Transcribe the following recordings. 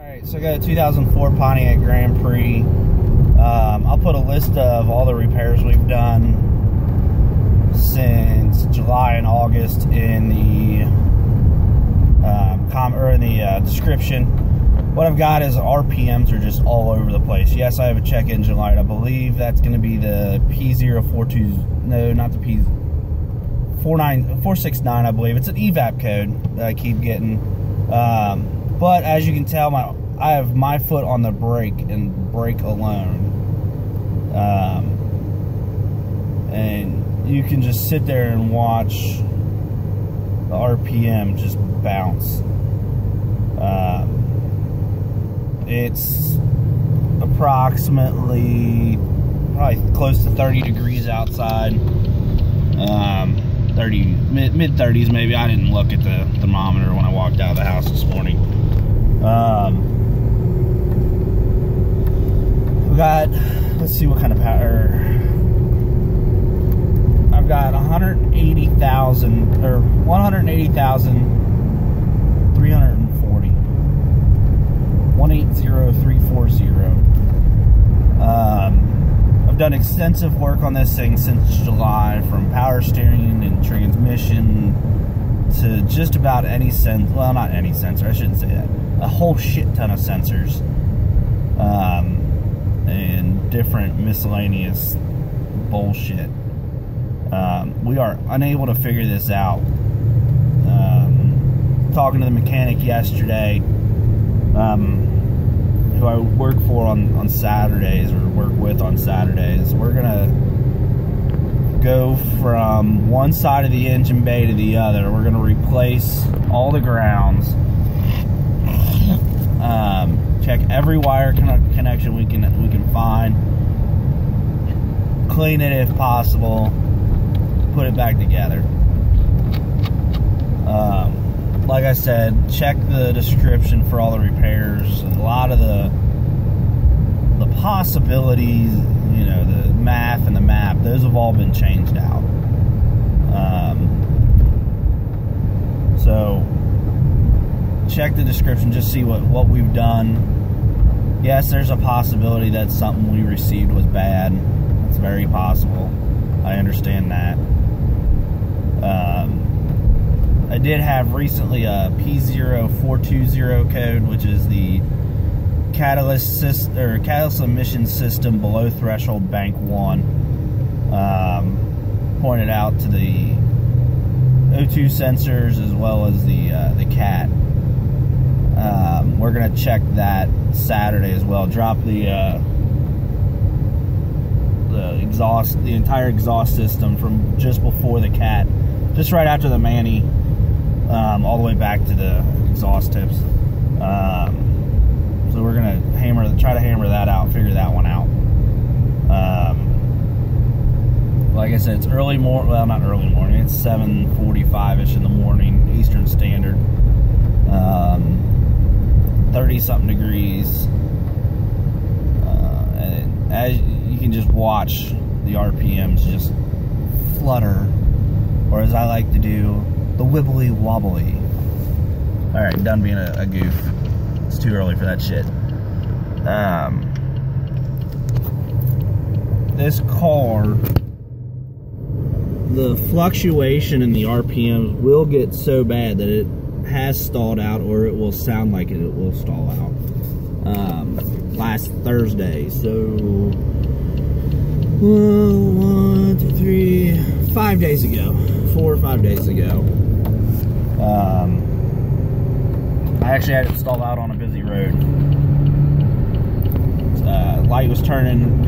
Alright, so I got a 2004 Pontiac Grand Prix. I'll put a list of all the repairs we've done since July and August in the description. What I've got is RPMs are just all over the place. Yes, I have a check engine light. I believe that's going to be the P042. No, not the P469. I believe it's an evap code that I keep getting. But as you can tell, I have my foot on the brake and brake alone. And you can just sit there and watch the RPM just bounce. It's approximately probably close to 30 degrees outside. 30, mid 30s maybe. I didn't look at the thermometer when I walked out of the house this morning. We got, let's see what kind of power. I've got 180,000 or 180,340. 180340. I've done extensive work on this thing since July, from power steering and transmission to just about any sensor. Well, not any sensor, I shouldn't say that. A whole shit ton of sensors. And different miscellaneous bullshit. We are unable to figure this out. Talking to the mechanic yesterday, who I work for on Saturdays, or work with on Saturdays, we're gonna go from one side of the engine bay to the other. We're gonna replace all the grounds, check every wire connection we can find, clean it if possible, put it back together. Like I said, check the description for all the repairs. A lot of the possibilities, you know, the math and the map, those have all been changed out. So check the description, just see what we've done. Yes, there's a possibility that something we received was bad. It's very possible. I understand that. I did have recently a P0420 code, which is the catalyst emission system below threshold bank 1. Pointed out to the O2 sensors as well as the CAT. We're gonna check that Saturday as well. Drop the exhaust, the entire exhaust system from just before the CAT, just right after the Manny. All the way back to the exhaust tips. So we're gonna try to hammer that out, figure that one out. Like I said, it's early morning. Well, not early morning. It's 7:45ish in the morning, Eastern Standard. 30-something degrees, and as you can just watch the RPMs just flutter, or as I like to do, the wibbly wobbly. Alright, done being a goof. It's too early for that shit. This car, the fluctuation in the RPMs will get so bad that it has stalled out, or it will sound like it will stall out. Last Thursday, so 1, 2, 3, 5 days ago. 4 or 5 days ago. I actually had it stalled out on a busy road. Light was turning,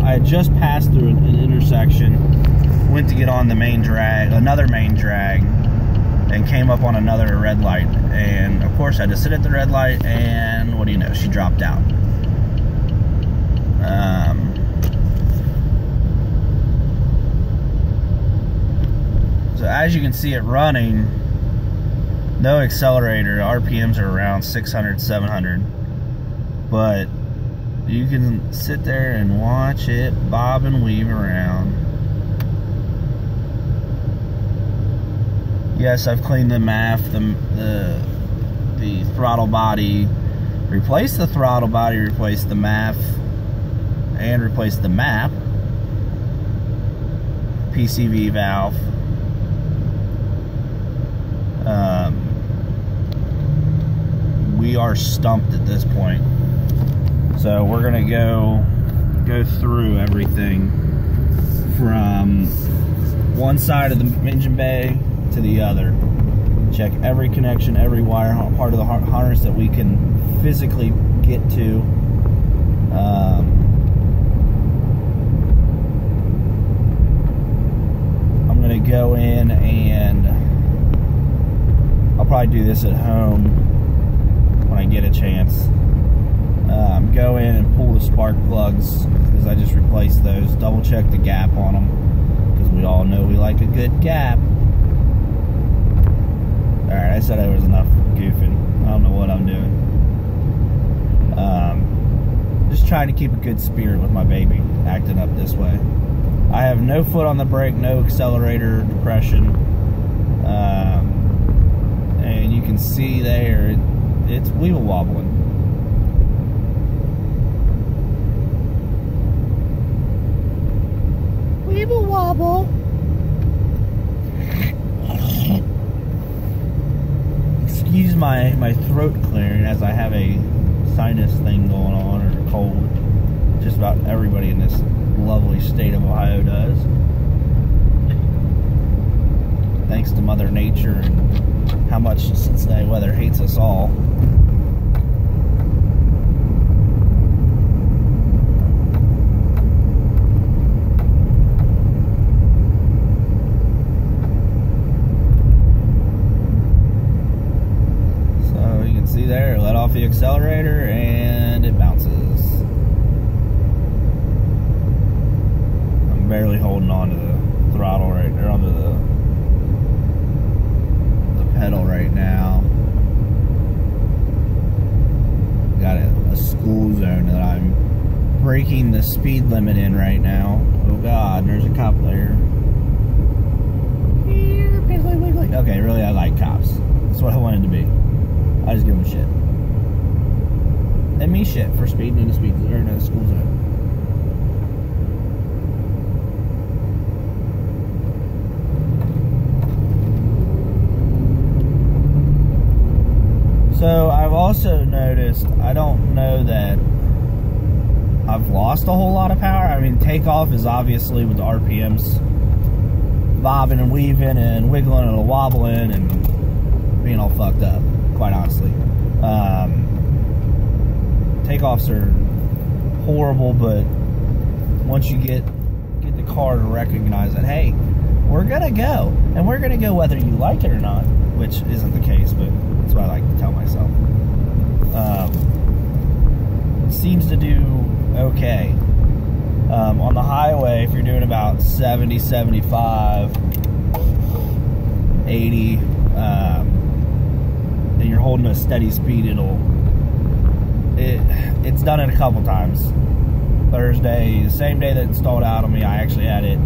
I had just passed through an intersection, went to get on the main drag, another main drag, and came up on another red light. And of course I had to sit at the red light, and what do you know, she dropped out. So as you can see it running, no accelerator, RPMs are around 600, 700. But you can sit there and watch it bob and weave around. Yes, I've cleaned the MAF, the throttle body, replace the throttle body, replace the MAF, and replace the MAP, PCV valve. We are stumped at this point. So we're gonna go through everything from one side of the engine bay to the other. Check every connection, every wire part of the harness that we can physically get to. I'm gonna go in and I'll probably do this at home when I get a chance. Go in and pull the spark plugs, because I just replaced those. Double check the gap on them, because we all know we like a good gap. Alright, I said there was enough goofing. I don't know what I'm doing. Just trying to keep a good spirit with my baby, acting up this way. I have no foot on the brake, no accelerator depression. And you can see there, it's wheel wobbling. Weeble wobble. Excuse my throat clearing, as I have a sinus thing going on, or cold. Just about everybody in this lovely state of Ohio does. Thanks to Mother Nature and how much Cincinnati weather hates us all. See there, let off the accelerator and it bounces. I'm barely holding on to the throttle right there, onto the pedal right now. Got a school zone that I'm breaking the speed limit in right now. Oh God, there's a cop there. Okay, really, I like cops. That's what I wanted to be. I just give them shit. And me shit for speeding in a school zone. So I've also noticed, I don't know that I've lost a whole lot of power. I mean, takeoff is obviously with the RPMs bobbing and weaving and wiggling and wobbling and being all fucked up. Quite honestly, takeoffs are horrible, but once you get the car to recognize that, hey, we're gonna go, and we're gonna go whether you like it or not, which isn't the case, but that's what I like to tell myself. It seems to do okay. On the highway, if you're doing about 70, 75, 80, and you're holding a steady speed, it's done it a couple times. Thursday, the same day that it stalled out on me, I actually had it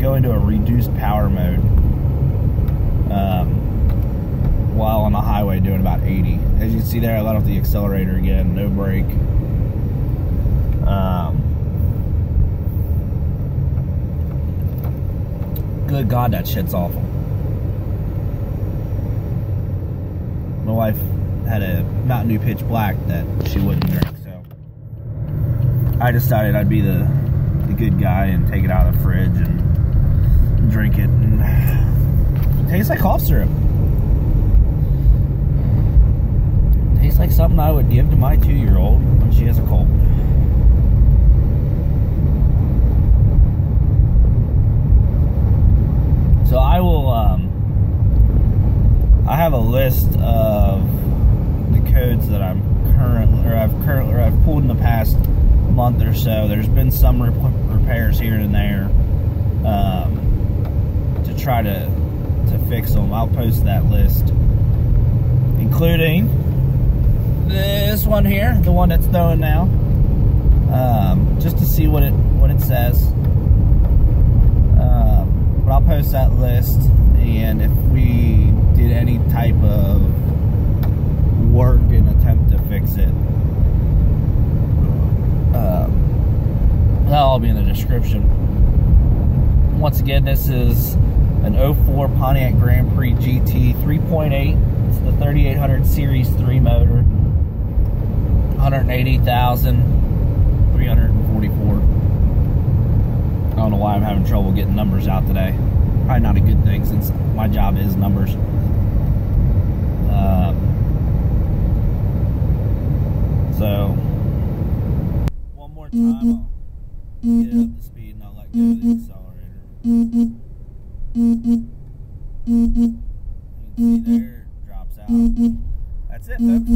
go into a reduced power mode while on the highway doing about 80. As you can see there, I let off the accelerator again, no brake. Good God, that shit's awful. My wife had a Mountain Dew Pitch Black that she wouldn't drink, so I decided I'd be the good guy and take it out of the fridge and drink it. And it tastes like cough syrup. It tastes like something I would give to my 2-year-old when she has a cold. So I will, I have a list of the codes that I've pulled in the past month or so. There's been some repairs here and there to try to fix them. I'll post that list, including this one here, the one that's throwing now, just to see what it says. But I'll post that list, and if we did any type of work and attempt to fix description. Once again, this is an 04 Pontiac Grand Prix GT 3.8. It's the 3800 Series 3 motor. 180,344. I don't know why I'm having trouble getting numbers out today. Probably not a good thing since my job is numbers. So, one more time, I'll get it up to speed and I'll let go of the accelerator. You can see there, it drops out. That's it, folks.